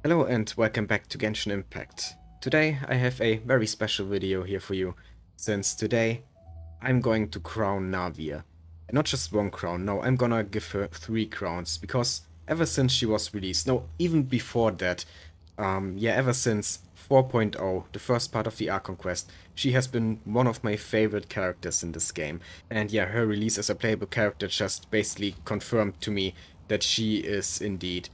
Hello and welcome back to Genshin Impact. Today I have a very special video here for you, since today I'm going to crown Navia. And not just one crown, no, I'm gonna give her 3 crowns, because ever since she was released, no, even before that, ever since 4.0, the first part of the Archon Quest, she has been one of my favorite characters in this game. And yeah, her release as a playable character just basically confirmed to me that she is indeed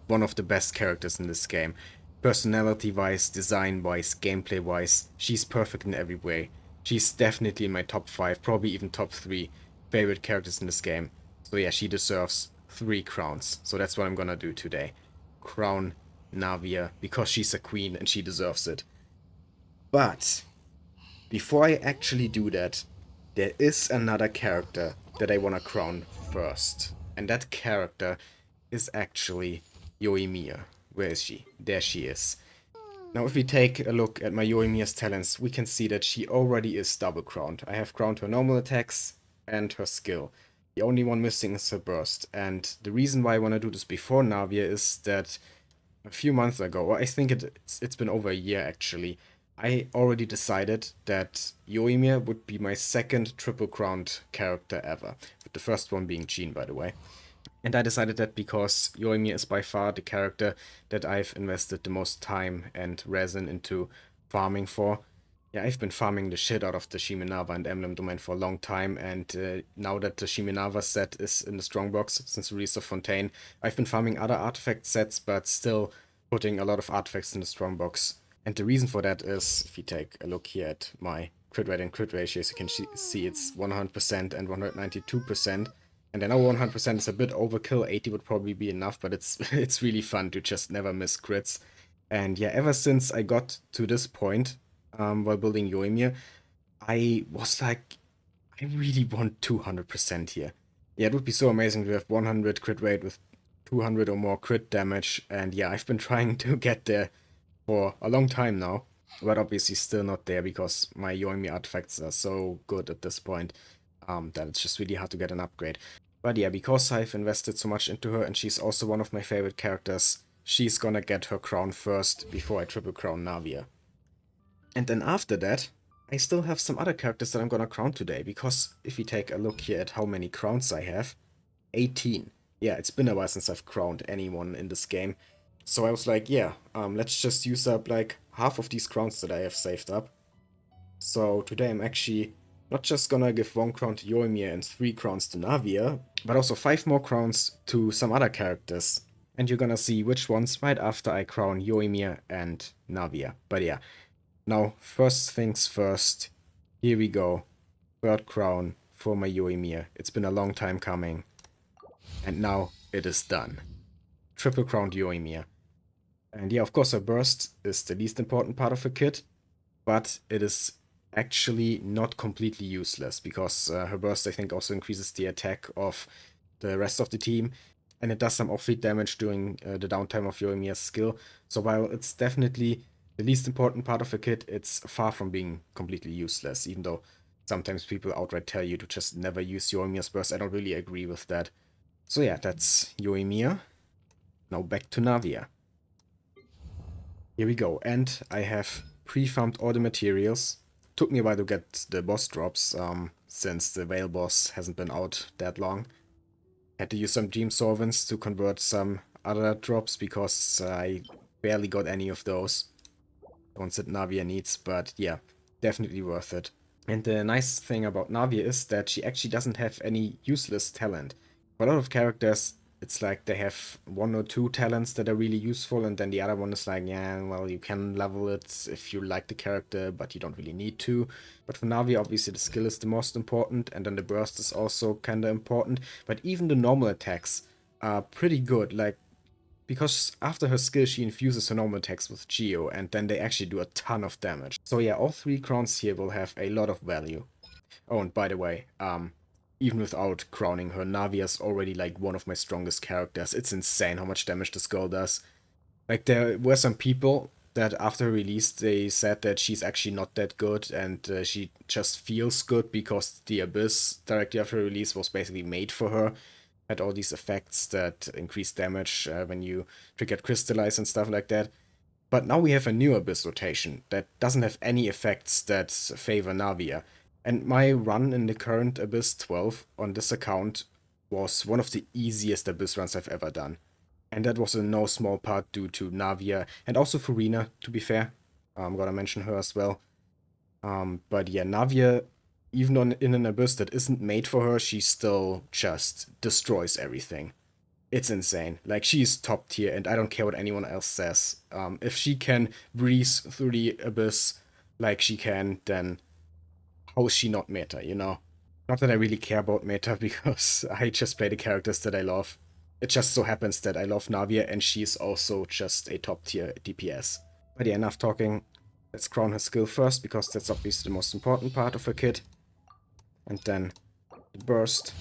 one of the best characters in this game. Personality wise, design wise, gameplay wise, she's perfect in every way. She's definitely in my top 5, probably even top 3 favorite characters in this game. So yeah, she deserves 3 crowns. So that's what I'm gonna do today. Crown Navia, because she's a queen and she deserves it. But before I actually do that, there is another character that I wanna crown first. And that character is actually Yoimiya. Where is she? There she is. Now if we take a look at my Yoimiya's talents, we can see that she already is double crowned. I have crowned her normal attacks and her skill. The only one missing is her burst. And the reason why I want to do this before Navia is that a few months ago, or I think it's been over a year actually, I already decided that Yoimiya would be my second triple crowned character ever. With the first one being Jean, by the way. And I decided that because Yoimiya is by far the character that I've invested the most time and resin into farming for. Yeah, I've been farming the shit out of the Shimenava and Emblem Domain for a long time, and now that the Shimenava set is in the Strongbox since the release of Fontaine, I've been farming other artifact sets, but still putting a lot of artifacts in the Strongbox. And the reason for that is, if you take a look here at my crit rate and crit ratios, you can see it's 100% and 192%. And I know 100% is a bit overkill, 80 would probably be enough, but it's it's really fun to just never miss crits. And yeah, ever since I got to this point, while building Yoimiya, I was like, I really want 200% here. Yeah, it would be so amazing to have 100 crit rate with 200 or more crit damage, and yeah, I've been trying to get there for a long time now, but obviously still not there because my Yoimiya artifacts are so good at this point that it's just really hard to get an upgrade. But yeah, because I've invested so much into her and she's also one of my favorite characters, she's gonna get her crown first before I triple crown Navia. And then after that, I still have some other characters that I'm gonna crown today, because if you take a look here at how many crowns I have, 18. Yeah, it's been a while since I've crowned anyone in this game. So I was like, yeah, let's just use up like half of these crowns that I have saved up. So today I'm actually not just gonna give 1 crown to Yoimiya and 3 crowns to Navia, but also 5 more crowns to some other characters. And you're gonna see which ones right after I crown Yoimiya and Navia. But yeah, now first things first, here we go. 3rd crown for my Yoimiya. It's been a long time coming. And now it is done. Triple crowned Yoimiya. And yeah, of course, her burst is the least important part of her kit, but it is actually not completely useless because her burst, I think, also increases the attack of the rest of the team, and it does some off-fleet damage during the downtime of Yoimiya's skill. So while it's definitely the least important part of her kit, it's far from being completely useless, even though sometimes people outright tell you to just never use Yoimiya's burst. I don't really agree with that. So yeah, that's Yoimiya. Now back to Navia. Here we go, and I have pre-farmed all the materials. Took me a while to get the boss drops, since the Veil boss hasn't been out that long. Had to use some Dream Solvents to convert some other drops, because I barely got any of those. Ones that Navia needs, but yeah, definitely worth it. And the nice thing about Navia is that she actually doesn't have any useless talent. For a lot of characters, it's like they have 1 or 2 talents that are really useful, and then the other one is like, yeah, well, you can level it if you like the character, but you don't really need to. But for Navia, obviously, the skill is the most important, and then the burst is also kinda important. But even the normal attacks are pretty good. Like, because after her skill, she infuses her normal attacks with Geo, and then they actually do a ton of damage. So yeah, all 3 crowns here will have a lot of value. Oh, and by the way, even without crowning her, Navia's already like one of my strongest characters. It's insane how much damage this girl does. Like, there were some people that after her release, they said that she's actually not that good, and she just feels good because the Abyss directly after her release was basically made for her. had all these effects that increase damage when you triggered Crystallize and stuff like that. But now we have a new Abyss rotation that doesn't have any effects that favor Navia. And my run in the current Abyss 12 on this account was one of the easiest Abyss runs I've ever done. And that was in no small part due to Navia and also Furina, to be fair. I'm gonna mention her as well. But yeah, Navia, even in an Abyss that isn't made for her, she still just destroys everything. It's insane. Like, she's top tier, and I don't care what anyone else says. If she can breeze through the Abyss like she can, then how is she not meta, you know? Not that I really care about meta, because I just play the characters that I love. It just so happens that I love Navia, and she's also just a top tier DPS. But yeah, enough talking. Let's crown her skill first, because that's obviously the most important part of her kit. And then the burst.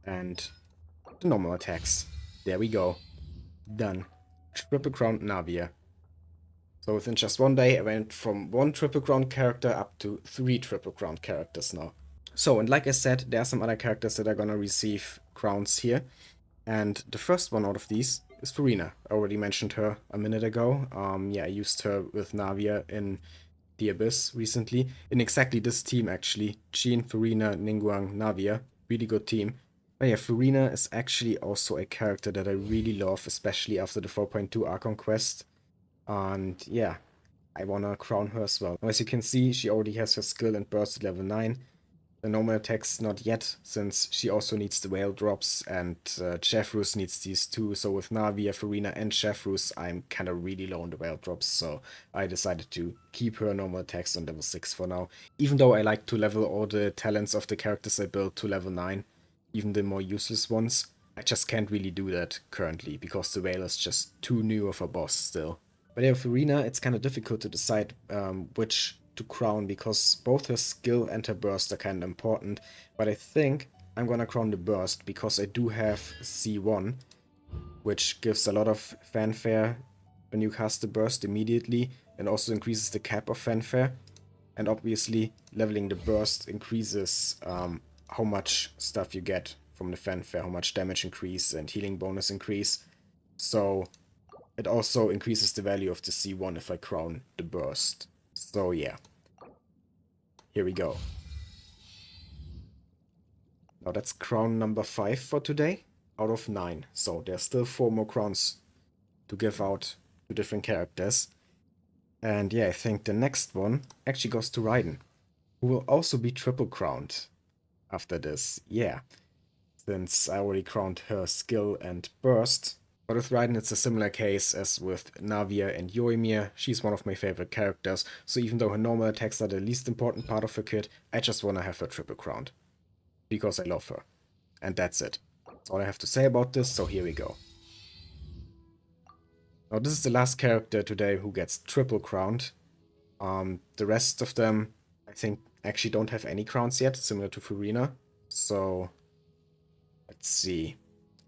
And the normal attacks. There we go. Done. Triple crowned Navia. So within just one day, I went from one triple crowned character up to 3 triple crowned characters now. So, and like I said, there are some other characters that are gonna receive crowns here. And the first one out of these is Furina. I already mentioned her a minute ago. Yeah, I used her with Navia in the Abyss recently. In exactly this team, actually. Jean, Furina, Ningguang, Navia. Really good team. But yeah, Furina is actually also a character that I really love, especially after the 4.2 Archon quest. And yeah, I wanna crown her as well. As you can see, she already has her skill and burst at level 9. The normal attacks not yet, since she also needs the whale drops, and Jeffrus needs these too. So with Navia, Furina, and Jeffrus, I'm kinda really low on the whale drops, so I decided to keep her normal attacks on level 6 for now. Even though I like to level all the talents of the characters I built to level 9, even the more useless ones, I just can't really do that currently, because the whale is just too new of a boss still. But yeah, for Furina, it's kind of difficult to decide which to crown, because both her skill and her burst are kind of important. But I think I'm gonna crown the burst, because I do have C1, which gives a lot of fanfare when you cast the burst immediately, and also increases the cap of fanfare. And obviously, leveling the burst increases how much stuff you get from the fanfare, how much damage increase and healing bonus increase. So it also increases the value of the C1 if I crown the burst. So yeah, here we go. Now that's crown number 5 for today, out of 9. So there's still 4 more crowns to give out to different characters. And yeah, I think the next one actually goes to Raiden, who will also be triple crowned after this. Yeah, since I already crowned her skill and burst. But with Raiden, it's a similar case as with Navia and Yoimiya. She's one of my favorite characters, so even though her normal attacks are the least important part of her kit, I just want to have her triple crowned. Because I love her. And that's it. That's all I have to say about this, so here we go. Now this is the last character today who gets triple crowned. The rest of them, I think, actually don't have any crowns yet, similar to Furina. So, let's see.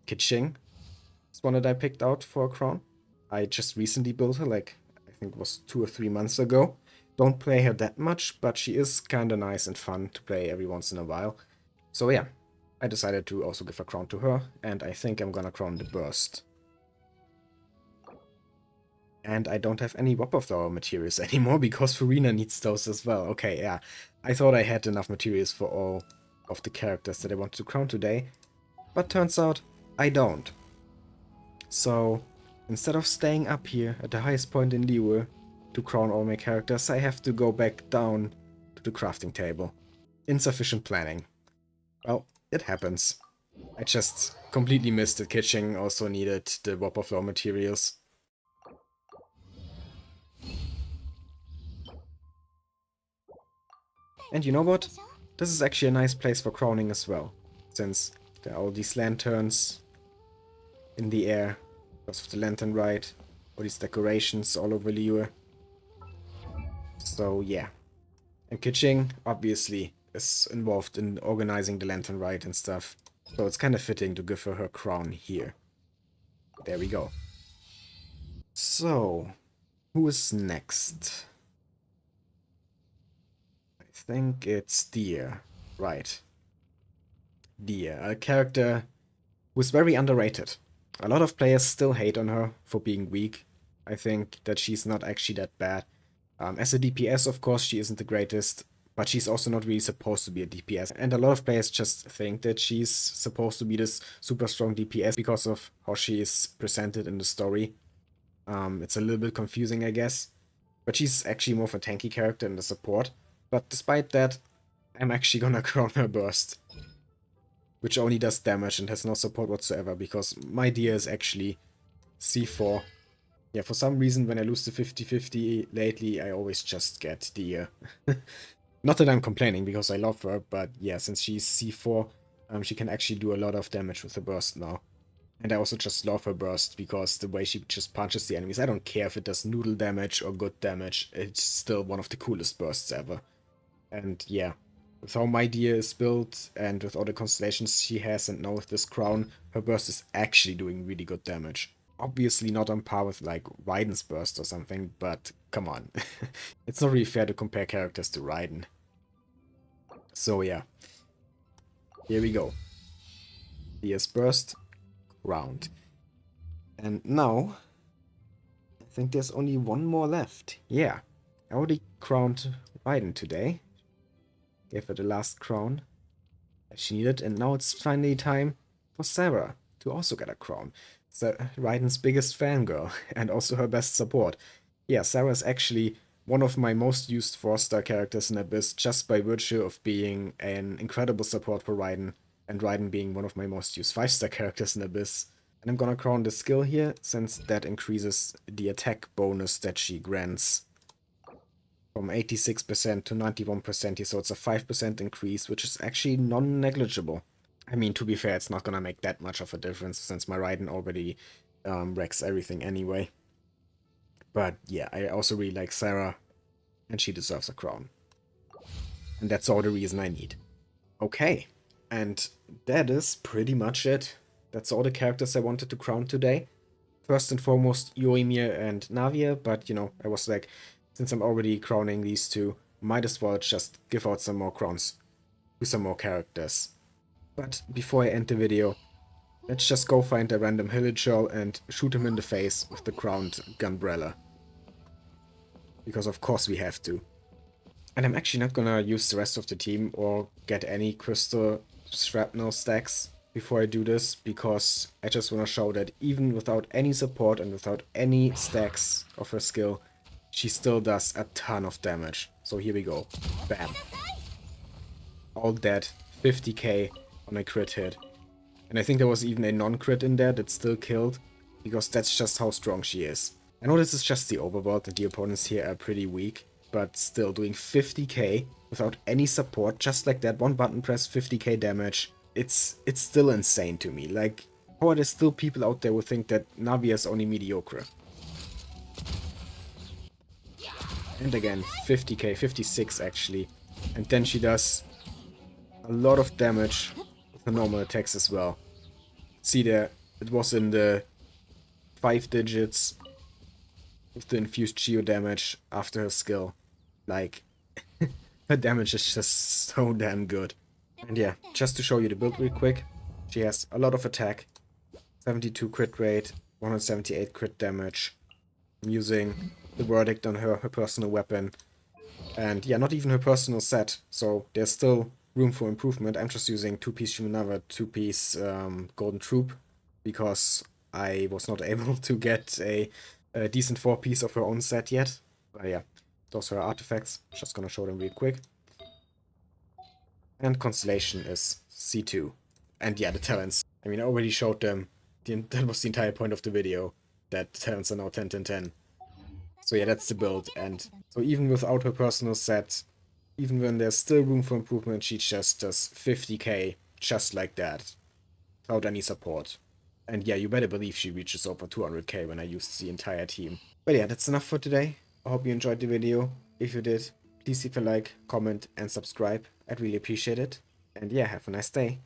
Keqing is one that I picked out for a crown. I just recently built her, like, I think it was 2 or 3 months ago. Don't play her that much, but she is kinda nice and fun to play every once in a while. So yeah, I decided to also give a crown to her, and I think I'm gonna crown the burst. And I don't have any Whopper Flower materials anymore, because Furina needs those as well. Okay, yeah. I thought I had enough materials for all of the characters that I wanted to crown today, but turns out I don't. So, instead of staying up here at the highest point in Liyue to crown all my characters, I have to go back down to the crafting table. Insufficient planning. Well, it happens. I just completely missed that Keqing also needed the Whopper Flow materials. And you know what? This is actually a nice place for crowning as well, since there are all these lanterns in the air because of the lantern ride, all these decorations all over Liyue. So yeah. And Keqing, obviously, is involved in organizing the lantern ride and stuff, so it's kind of fitting to give her her crown here. There we go. So, who is next? I think it's Dehya. Right. Dehya, a character who's very underrated. A lot of players still hate on her for being weak. I think that she's not actually that bad. As a DPS, of course, she isn't the greatest, but she's also not really supposed to be a DPS. And a lot of players just think that she's supposed to be this super strong DPS because of how she is presented in the story. It's a little bit confusing, I guess. But she's actually more of a tanky character in the support. But despite that, I'm actually gonna crown her Burst, which only does damage and has no support whatsoever, because my Dehya is actually C4. Yeah, for some reason, when I lose the 50-50 lately, I always just get Dehya. Not that I'm complaining, because I love her, but yeah, since she's C4, she can actually do a lot of damage with her burst now. And I also just love her burst, because the way she just punches the enemies, I don't care if it does noodle damage or good damage, it's still one of the coolest bursts ever. And yeah, with how my Dehya is built, and with all the constellations she has, and now with this crown, her burst is actually doing really good damage. Obviously not on par with like Raiden's burst or something, but come on. It's not really fair to compare characters to Raiden. So yeah, here we go. Dehya's burst, crowned. And now, I think there's only one more left. Yeah, I already crowned Raiden today. Gave her the last crown that she needed, and now it's finally time for Sara to also get a crown. So Raiden's biggest fangirl, and also her best support. Yeah, Sara is actually one of my most used 4-star characters in Abyss, just by virtue of being an incredible support for Raiden, and Raiden being one of my most used 5-star characters in Abyss. And I'm gonna crown the skill here, since that increases the attack bonus that she grants from 86% to 91% here, so it's a 5% increase, which is actually non-negligible. I mean, to be fair, it's not gonna make that much of a difference, since my Raiden already wrecks everything anyway. But yeah, I also really like Sara, and she deserves a crown. And that's all the reason I need. Okay, and that is pretty much it. That's all the characters I wanted to crown today. First and foremost, Yoimiya and Navia, but you know, I was like, since I'm already crowning these two, might as well just give out some more crowns to some more characters. But before I end the video, let's just go find a random villager and shoot him in the face with the crowned Gunbrella. Because of course we have to. And I'm actually not gonna use the rest of the team or get any crystal shrapnel stacks before I do this, because I just want to show that even without any support and without any stacks of her skill, she still does a ton of damage. So here we go. Bam. All dead. 50k on a crit hit. And I think there was even a non-crit in there that still killed, because that's just how strong she is. I know this is just the overworld and the opponents here are pretty weak, but still doing 50k without any support, just like that, one button press, 50k damage. It's still insane to me. Like, how are there still people out there who think that Navia is only mediocre? And again, 50k, 56 actually. And then she does a lot of damage with her normal attacks as well. See there, it was in the 5 digits with the infused geo damage after her skill. Like, her damage is just so damn good. And yeah, just to show you the build real quick, she has a lot of attack, 72 crit rate, 178 crit damage. I'm using the verdict on her personal weapon. And yeah, not even her personal set, so there's still room for improvement. I'm just using 2-piece Shuminava, 2-piece Golden Troop, because I was not able to get a decent 4-piece of her own set yet. But yeah, those are her artifacts. Just gonna show them real quick. And Constellation is C2. And yeah, the talents. I mean, I already showed them. That was the entire point of the video. That the talents are now 10, 10, 10. So yeah, that's the build. And so even without her personal set, even when there's still room for improvement, she just does 50k just like that. Without any support. And yeah, you better believe she reaches over 200k when I use the entire team. But yeah, that's enough for today. I hope you enjoyed the video. If you did, please leave a like, comment, and subscribe. I'd really appreciate it. And yeah, have a nice day.